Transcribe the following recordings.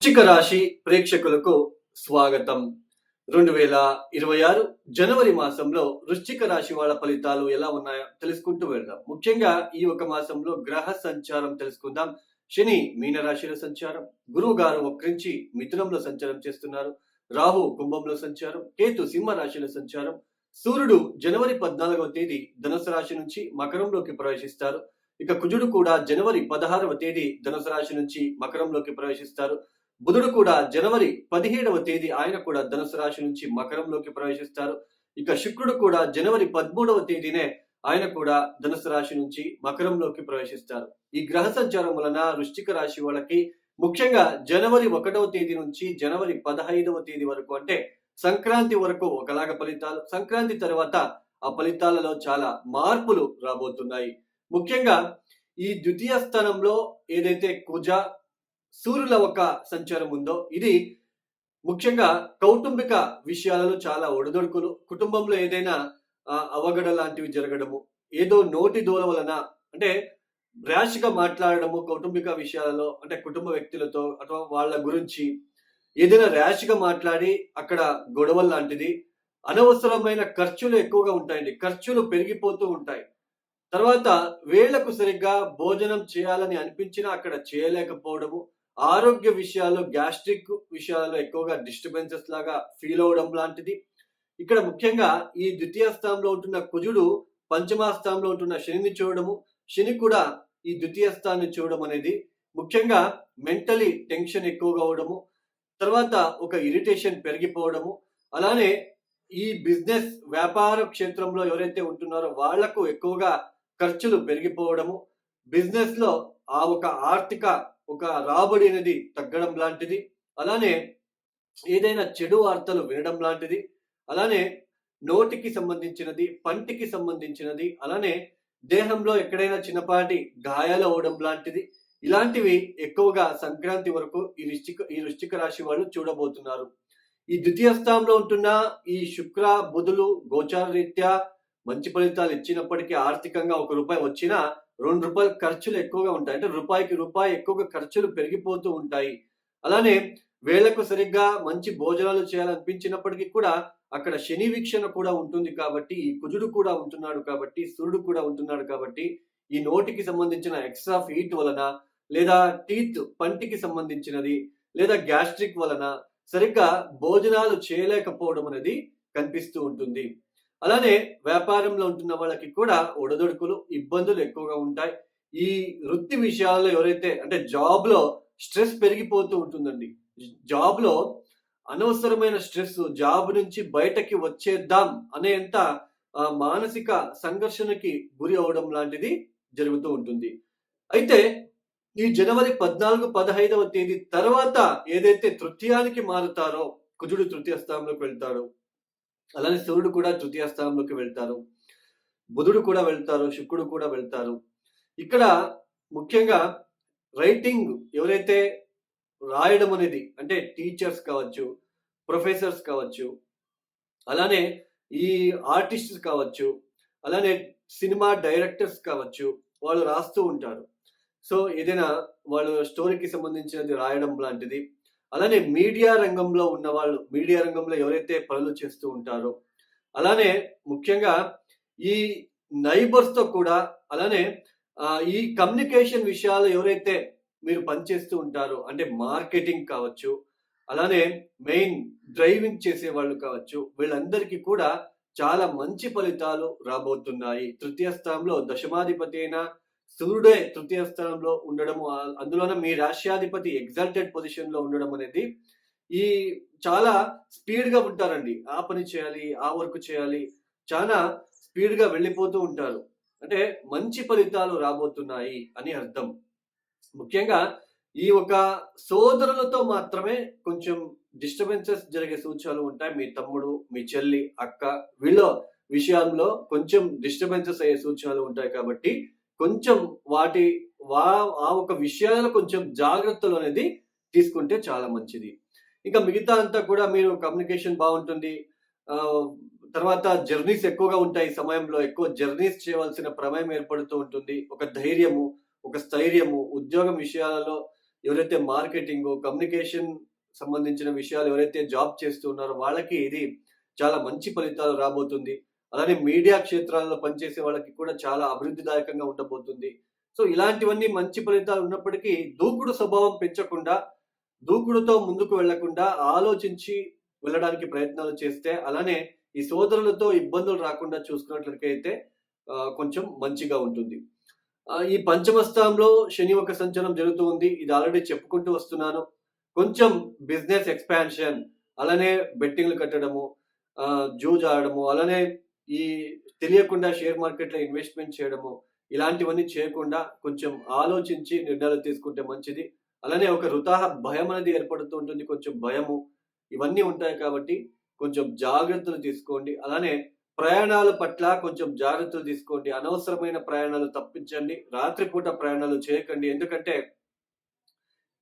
వృశ్చిక రాశి ప్రేక్షకులకు స్వాగతం. 2026 జనవరి మాసంలో వృశ్చిక రాశి వాళ్ళ ఫలితాలు ఎలా ఉన్నాయో తెలుసుకుంటూ వెళ్దాం. ముఖ్యంగా ఈ ఒక మాసంలో గ్రహ సంచారం తెలుసుకుందాం. శని మీనరాశిలో సంచారం, గురువు గారు వక్రించి మిథునంలో సంచారం చేస్తున్నారు, రాహు కుంభంలో సంచారం, కేతు సింహ రాశిలో సంచారం, సూర్యుడు జనవరి 14వ తేదీ ధనుసు రాశి నుంచి మకరంలోకి ప్రవేశిస్తారు. ఇక కుజుడు కూడా జనవరి 16వ తేదీ ధనుసు రాశి నుంచి మకరంలోకి ప్రవేశిస్తారు. బుధుడు కూడా జనవరి 17వ తేదీ ఆయన కూడా ధనుసు రాశి నుంచి మకరంలోకి ప్రవేశిస్తారు. ఇక శుక్రుడు కూడా జనవరి 13వ తేదీనే ఆయన కూడా ధనుసు రాశి నుంచి మకరంలోకి ప్రవేశిస్తారు. ఈ గ్రహ సంచారం వలన వృశ్చిక రాశి వాళ్ళకి ముఖ్యంగా జనవరి 1వ తేదీ నుంచి జనవరి 15వ తేదీ వరకు, అంటే సంక్రాంతి వరకు ఒకలాగా ఫలితాలు, సంక్రాంతి తర్వాత ఆ ఫలితాలలో చాలా మార్పులు రాబోతున్నాయి. ముఖ్యంగా ఈ ద్వితీయ స్థానంలో ఏదైతే కుజ సూర్యుల ఒక సంచారం ఉందో ఇది ముఖ్యంగా కౌటుంబిక విషయాలలో చాలా ఒడిదొడుకులు, కుటుంబంలో ఏదైనా అవగడ లాంటివి జరగడము, ఏదో నోటి దూల వలన, అంటే ర్యాష్ గా మాట్లాడడము కౌటుంబిక విషయాలలో, అంటే కుటుంబ వ్యక్తులతో అథవా వాళ్ళ గురించి ఏదైనా ర్యాష్ గా మాట్లాడి అక్కడ గొడవలు లాంటిది, అనవసరమైన ఖర్చులు ఎక్కువగా ఉంటాయండి. ఖర్చులు పెరిగిపోతూ ఉంటాయి. తర్వాత వేళకు సరిగ్గా భోజనం చేయాలని అనిపించినా అక్కడ చేయలేకపోవడము, ఆరోగ్య విషయాల్లో గ్యాస్ట్రిక్ విషయాల్లో ఎక్కువగా డిస్టర్బెన్సెస్ లాగా ఫీల్ అవడం లాంటిది. ఇక్కడ ముఖ్యంగా ఈ ద్వితీయ స్థానంలో ఉంటున్న కుజుడు పంచమ స్థానంలో ఉంటున్న శనిని చూడడము, శని కూడా ఈ ద్వితీయ స్థానాన్ని చూడడం అనేది ముఖ్యంగా మెంటలీ టెన్షన్ ఎక్కువగా అవడము, తర్వాత ఒక ఇరిటేషన్ పెరిగిపోవడము, అలానే ఈ బిజినెస్ వ్యాపార క్షేత్రంలో ఎవరైతే ఉంటున్నారో వాళ్లకు ఎక్కువగా ఖర్చులు పెరిగిపోవడము, బిజినెస్ లో ఆ ఒక ఆర్థిక ఒక రాబడి అనేది తగ్గడం లాంటిది, అలానే ఏదైనా చెడు వార్తలు వినడం లాంటిది, అలానే నోటికి సంబంధించినది, పంటికి సంబంధించినది, అలానే దేహంలో ఎక్కడైనా చిన్నపాటి గాయాలు అవడం లాంటిది, ఇలాంటివి ఎక్కువగా సంక్రాంతి వరకు ఈ వృశ్చిక రాశి వాళ్ళు చూడబోతున్నారు. ఈ ద్వితీయ స్థానంలో ఉంటున్న ఈ శుక్ర బుధులు గోచార రీత్యా మంచి ఫలితాలు ఇచ్చినప్పటికీ ఆర్థికంగా ₹1 వచ్చినా ₹2 ఖర్చులు ఎక్కువగా ఉంటాయి. అంటే రూపాయికి రూపాయి ఎక్కువగా ఖర్చులు పెరిగిపోతూ ఉంటాయి. అలానే వేళకు సరిగ్గా మంచి భోజనాలు చేయాలనిపించినప్పటికీ కూడా అక్కడ శని వీక్షణ కూడా ఉంటుంది కాబట్టి, ఈ కుజుడు కూడా ఉంటున్నాడు కాబట్టి, సూర్యుడు కూడా ఉంటున్నాడు కాబట్టి, ఈ నోటికి సంబంధించిన ఎక్స్ట్రా హీట్ వలన, లేదా టీత్ పంటికి సంబంధించినది, లేదా గ్యాస్ట్రిక్ వలన సరిగ్గా భోజనాలు చేయలేకపోవడం అనేది కనిపిస్తూ ఉంటుంది. అలానే వ్యాపారంలో ఉంటున్న వాళ్ళకి కూడా ఒడదొడుకులు, ఇబ్బందులు ఎక్కువగా ఉంటాయి. ఈ వృత్తి విషయాల్లో ఎవరైతే, అంటే జాబ్ లో స్ట్రెస్ పెరిగిపోతూ ఉంటుందండి. జాబ్ లో అనవసరమైన స్ట్రెస్, జాబ్ నుంచి బయటకి వచ్చేద్దాం అనేంత మానసిక సంఘర్షణకి గురి అవడం లాంటిది జరుగుతూ ఉంటుంది. అయితే ఈ జనవరి 14, 15వ తేదీ తర్వాత ఏదైతే తృతీయానికి మారుతారో, కుజుడు తృతీయ స్థానంలోకి వెళ్తాడు, అలానే సూర్యుడు కూడా తృతీయ స్థానంలోకి వెళ్తారు, బుధుడు కూడా వెళ్తారు, శుక్రుడు కూడా వెళ్తారు. ఇక్కడ ముఖ్యంగా రైటింగ్ ఎవరైతే రాయడం అనేది, అంటే టీచర్స్ కావచ్చు, ప్రొఫెసర్స్ కావచ్చు, అలానే ఈ ఆర్టిస్ట్స్ కావచ్చు, అలానే సినిమా డైరెక్టర్స్ కావచ్చు, వాళ్ళు రాస్తూ ఉంటారు. సో ఏదైనా వాళ్ళు స్టోరీకి సంబంధించినది రాయడం లాంటిది, అలానే మీడియా రంగంలో ఉన్న వాళ్ళు, మీడియా రంగంలో ఎవరైతే పనులు చేస్తూ ఉంటారో, అలానే ముఖ్యంగా ఈ నైబర్స్ తో కూడా, అలానే ఈ కమ్యూనికేషన్ విషయాలు ఎవరైతే మీరు పనిచేస్తూ ఉంటారో, అంటే మార్కెటింగ్ కావచ్చు, అలానే మెయిన్ డ్రైవింగ్ చేసే వాళ్ళు కావచ్చు, వీళ్ళందరికీ కూడా చాలా మంచి ఫలితాలు రాబోతున్నాయి. తృతీయ స్థానంలో దశమాధిపతి అయిన సూర్యుడే తృతీయ స్థానంలో ఉండడము, అందులోన మీ రాష్ట్రాధిపతి ఎగ్జాల్టెడ్ పొజిషన్ లో ఉండడం అనేది ఈ చాలా స్పీడ్ గా ఉంటారండి. ఆ పని చేయాలి, ఆ వర్క్ చేయాలి, చాలా స్పీడ్ గా వెళ్ళిపోతూ ఉంటారు. అంటే మంచి ఫలితాలు రాబోతున్నాయి అని అర్థం. ముఖ్యంగా ఈ ఒక సోదరులతో మాత్రమే కొంచెం డిస్టర్బెన్సెస్ జరిగే సూచనలు ఉంటాయి. మీ తమ్ముడు, మీ చెల్లి, అక్క, వీళ్ళ విషయంలో కొంచెం డిస్టర్బెన్సెస్ అయ్యే సూచనలు ఉంటాయి కాబట్టి కొంచెం ఆ ఒక విషయాలలో కొంచెం జాగ్రత్తలు అనేది తీసుకుంటే చాలా మంచిది. ఇంకా మిగతా అంతా కూడా మీరు కమ్యూనికేషన్ బాగుంటుంది. తర్వాత జర్నీస్ ఎక్కువగా ఉంటాయి. సమయంలో ఎక్కువ జర్నీస్ చేయవలసిన ప్రమేయం ఏర్పడుతూ ఉంటుంది. ఒక ధైర్యము, ఒక స్థైర్యము, ఉద్యోగం విషయాలలో ఎవరైతే మార్కెటింగ్, కమ్యూనికేషన్ సంబంధించిన విషయాలు ఎవరైతే జాబ్ చేస్తూ ఉన్నారో వాళ్ళకి ఇది చాలా మంచి ఫలితాలు రాబోతుంది. అలానే మీడియా క్షేత్రాల్లో పనిచేసే వాళ్ళకి కూడా చాలా అభివృద్ధిదాయకంగా ఉండబోతుంది. సో ఇలాంటివన్నీ మంచి ఫలితాలు ఉన్నప్పటికీ దూకుడు స్వభావం పెంచకుండా, దూకుడుతో ముందుకు వెళ్ళకుండా ఆలోచించి వెళ్ళడానికి ప్రయత్నాలు చేస్తే, అలానే ఈ సోదరులతో ఇబ్బందులు రాకుండా చూసుకున్నట్లయితే కొంచెం మంచిగా ఉంటుంది. ఈ పంచమ స్థానంలో శని ఒక సంచారం జరుగుతూ ఉంది. ఇది ఆల్రెడీ చెప్పుకుంటూ వస్తున్నాను. కొంచెం బిజినెస్ ఎక్స్‌పాన్షన్, అలానే బెట్టింగ్‌లు కట్టడము, జూజ్ ఆడడము, అలానే ఈ తెలియకుండా షేర్ మార్కెట్‌లో ఇన్వెస్ట్‌మెంట్ చేయడము, ఇలాంటివన్నీ చేయకుండా కొంచెం ఆలోచించి నిర్ణయాలు తీసుకుంటే మంచిది. అలానే ఒక భయం అనేది ఏర్పడుతూ ఉంటుంది. కొంచెం భయము ఇవన్నీ ఉంటాయి కాబట్టి కొంచెం జాగ్రత్తలు తీసుకోండి. అలానే ప్రయాణాల పట్ల కొంచెం జాగ్రత్తలు తీసుకోండి. అనవసరమైన ప్రయాణాలు తప్పించండి. రాత్రిపూట ప్రయాణాలు చేయకండి. ఎందుకంటే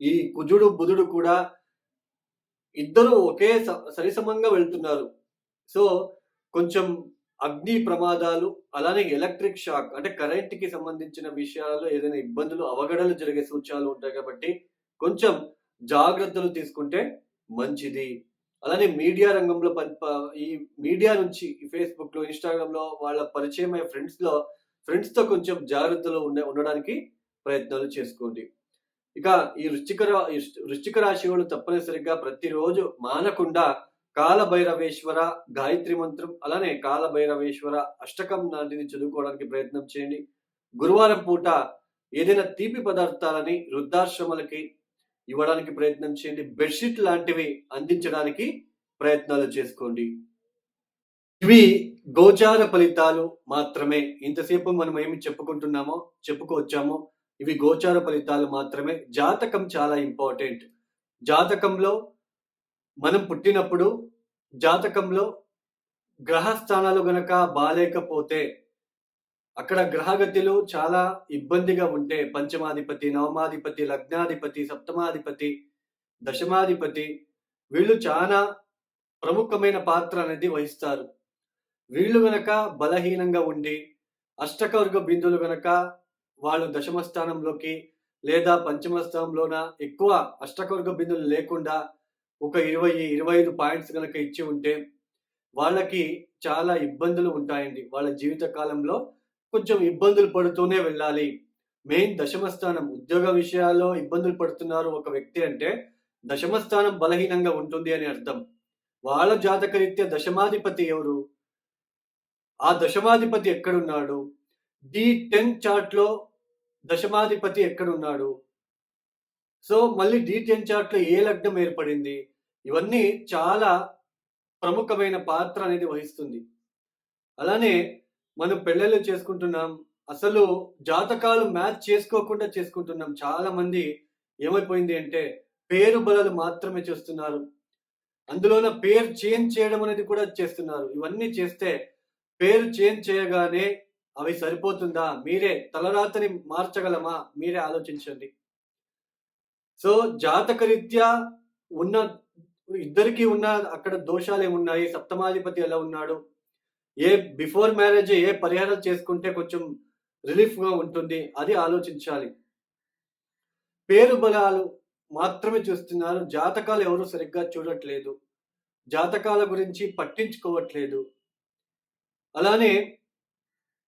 ఈ కుజుడు, బుధుడు కూడా ఇద్దరు ఒకే సరిసమంగా వెళ్తున్నారు. సో కొంచెం అగ్ని ప్రమాదాలు, అలానే ఎలక్ట్రిక్ షాక్ అంటే కరెంట్‌కి సంబంధించిన విషయాలలో ఏదైనా ఇబ్బందులు, అవఘడనలు జరిగే సూచనలు ఉంటాయి కాబట్టి కొంచెం జాగ్రత్తలు తీసుకుంటే మంచిది. అలానే మీడియా రంగంలో ఈ మీడియా నుంచి ఫేస్‌బుక్‌లో, ఇన్‌స్టాగ్రామ్‌లో వాళ్ళ పరిచయమయ్యే ఫ్రెండ్స్‌తో కొంచెం జాగ్రత్తలో ఉండడానికి ప్రయత్నాలు చేసుకోండి. ఇక ఈ వృశ్చిక రాశి వాళ్ళు తప్పనిసరిగా ప్రతిరోజు మానకుండా కాలభైరవేశ్వర గాయత్రి మంత్రం, అలానే కాలభైరవేశ్వర అష్టకం లాంటిది చదువుకోవడానికి ప్రయత్నం చేయండి. గురువారం పూట ఏదైనా తీపి పదార్థాలని వృద్ధాశ్రమాలకి ఇవ్వడానికి ప్రయత్నం చేయండి. బెడ్‌షీట్ లాంటివి అందించడానికి ప్రయత్నాలు చేసుకోండి. ఇవి గోచార ఫలితాలు మాత్రమే. ఇంతసేపు మనం ఏమి చెప్పుకొచ్చామో ఇవి గోచార ఫలితాలు మాత్రమే. జాతకం చాలా ఇంపార్టెంట్. జాతకంలో మనం పుట్టినప్పుడు జాతకంలో గ్రహస్థానాలు గనక బాలేకపోతే, అక్కడ గ్రహగతులు చాలా ఇబ్బందిగా ఉంటే, పంచమాధిపతి, నవమాధిపతి, లగ్నాధిపతి, సప్తమాధిపతి, దశమాధిపతి వీళ్ళు చాలా ప్రముఖమైన పాత్ర అనేది వహిస్తారు. వీళ్ళు గనక బలహీనంగా ఉండి, అష్టకవర్గ బిందువులు గనక వాళ్ళు దశమ స్థానంలోకి లేదా పంచమ స్థానంలోన ఎక్కువ అష్టకవర్గ బిందువులు లేకుండా ఒక 20, 25 పాయింట్స్ గనక ఇచ్చి ఉంటే వాళ్ళకి చాలా ఇబ్బందులు ఉంటాయండి. వాళ్ళ జీవిత కాలంలో కొంచెం ఇబ్బందులు పడుతూనే వెళ్ళాలి. మెయిన్ దశమ స్థానం ఉద్యోగ విషయాల్లో ఇబ్బందులు పడుతున్నారు ఒక వ్యక్తి అంటే దశమ స్థానం బలహీనంగా ఉంటుంది అని అర్థం. వాళ్ళ జాతకరీత్యా దశమాధిపతి ఎవరు? ఆ దశమాధిపతి ఎక్కడున్నాడు? D10 చార్ట్‌లో దశమాధిపతి ఎక్కడున్నాడు? సో మళ్ళీ D10 చార్ట్‌లో ఏ లగ్నం ఏర్పడింది? ఇవన్నీ చాలా ప్రముఖమైన పాత్ర అనేది వహిస్తుంది. అలానే మనం పెళ్ళిళ్ళు చేసుకుంటున్నాం. అసలు జాతకాలు మ్యాచ్ చేసుకోకుండా చేసుకుంటున్నాం. చాలా మంది ఏమైపోయింది అంటే పేరు బలాలు మాత్రమే చూస్తున్నారు. అందులోన పేరు చేంజ్ చేయడం అనేది కూడా చేస్తున్నారు. ఇవన్నీ చేస్తే పేరు చేంజ్ చేయగానే అవి సరిపోతుందా? మీరే తలరాతని మార్చగలమా? మీరే ఆలోచించండి. సో జాతకరీత్యా ఉన్న ఇద్దరికీ ఉన్న అక్కడ దోషాలేమున్నాయి? సప్తమాధిపతి ఎలా ఉన్నాడు? బిఫోర్ మ్యారేజ్ ఏ పరిహారం చేసుకుంటే కొంచెం రిలీఫ్‌గా ఉంటుంది? అది ఆలోచించాలి. పేరు బలాలు మాత్రమే చూస్తున్నారు. జాతకాలు ఎవరు సరిగ్గా చూడట్లేదు. జాతకాల గురించి పట్టించుకోవట్లేదు. అలానే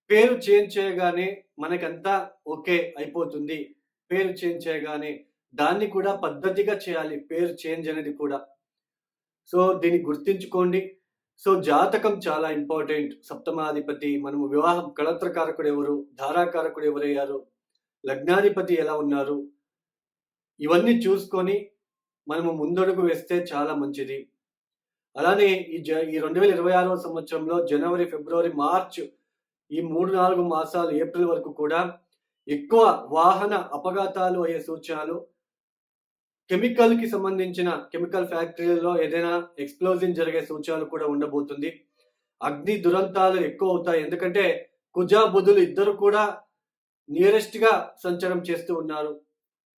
పేరు చేంజ్ చేయగానే మనకంతా ఓకే అయిపోతుంది. పేరు చేంజ్ చేయగానే దాన్ని కూడా పద్ధతిగా చేయాలి. పేరు చేంజ్ అనేది కూడా. సో దీన్ని గుర్తుంచుకోండి. సో జాతకం చాలా ఇంపార్టెంట్. సప్తమాధిపతి, మనము వివాహం కళత్రకారకుడు ఎవరు? ధారాకారకుడు ఎవరయ్యారు? లగ్నాధిపతి ఎలా ఉన్నారు? ఇవన్నీ చూసుకొని మనము ముందడుగు వేస్తే చాలా మంచిది. అలానే ఈ 2026వ సంవత్సరంలో జనవరి, ఫిబ్రవరి, మార్చ్ ఈ 3, 4 మాసాలు ఏప్రిల్ వరకు కూడా ఎక్కువ వాహన అపఘాతాలు అయ్యే సూచనలు, కెమికల్‌కి సంబంధించిన కెమికల్ ఫ్యాక్టరీలలో ఏదైనా ఎక్స్‌ప్లోజన్ జరిగే సూచనలు కూడా ఉండబోతుంది. అగ్ని దురంతాలు ఎక్కువ అవుతాయి. ఎందుకంటే కుజ, బుధులు ఇద్దరు కూడా నియరెస్ట్‌గా సంచారం చేస్తూ ఉన్నారు.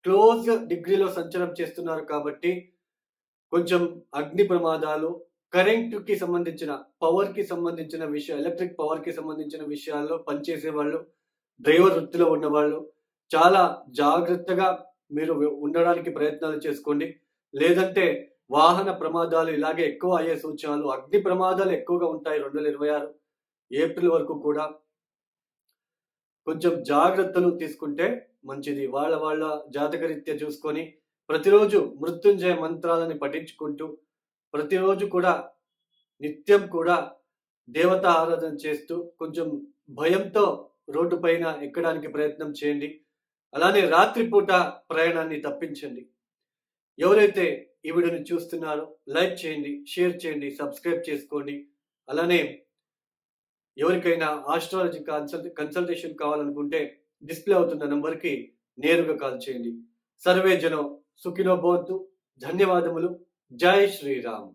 క్లోజ్ డిగ్రీలో సంచారం చేస్తున్నారు కాబట్టి కొంచెం అగ్ని ప్రమాదాలు, కరెంట్‌కి సంబంధించిన, పవర్‌కి సంబంధించిన ఎలక్ట్రిక్ పవర్‌కి సంబంధించిన విషయాల్లో పనిచేసేవాళ్ళు, డ్రైవర్ వృత్తిలో ఉన్నవాళ్ళు చాలా జాగ్రత్తగా మీరు ఉండడానికి ప్రయత్నాలు చేసుకోండి. లేదంటే వాహన ప్రమాదాలు ఇలాగే ఎక్కువ అయ్యే సూచనలు, అగ్ని ప్రమాదాలు ఎక్కువగా ఉంటాయి 2026 ఏప్రిల్ వరకు కూడా. కొంచెం జాగ్రత్తలు తీసుకుంటే మంచిది. వాళ్ళ వాళ్ళ జాతకరీత్యా చూసుకొని ప్రతిరోజు మృత్యుంజయ మంత్రాలని పఠించుకుంటూ, ప్రతిరోజు కూడా నిత్యం కూడా దేవతా ఆరాధన చేస్తూ కొంచెం భయంతో రోడ్డు పైన ఎక్కడానికి ప్రయత్నం చేయండి. అలానే రాత్రిపూట ప్రయాణాన్ని తప్పించండి. ఎవరైతే ఈ వీడియోని చూస్తున్నారో లైక్ చేయండి, షేర్ చేయండి, సబ్స్క్రైబ్ చేసుకోండి. అలానే ఎవరికైనా ఆస్ట్రాలజీ కన్సల్టేషన్ కావాలనుకుంటే డిస్‌ప్లే అవుతున్న నంబర్‌కి నేరుగా కాల్ చేయండి. సర్వే జనం సుఖినో భవంతు. ధన్యవాదములు. జై శ్రీరామ్.